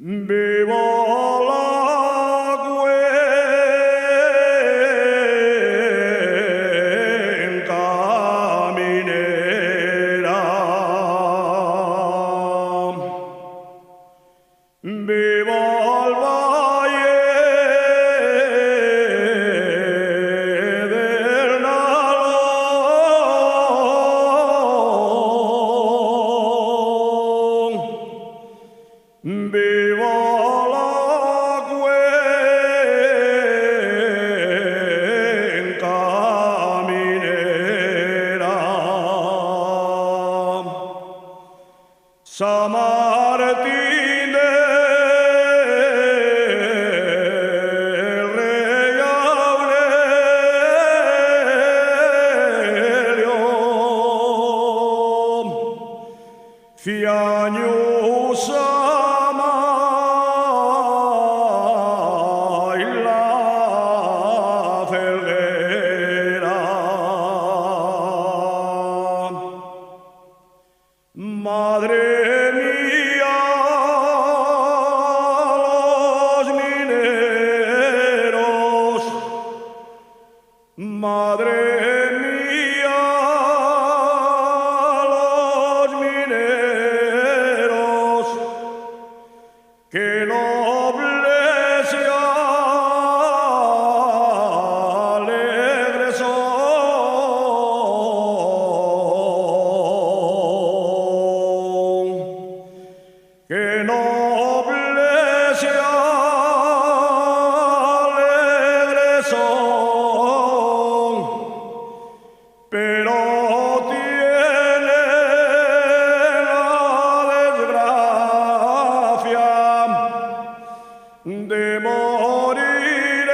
Viva la cuenca minera, viva el valle del Nalón, viva la cuenca minera. San Martín del Rey Aurelio, 100 años ama y la celebra. Madre mía, los mineros, madre mía, los mineros, que nobles y alegres son, que nobles y alegres son, pero tienen la desgracia de morir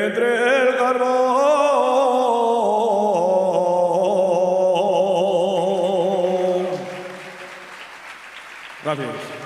entre el carbón. Gracias.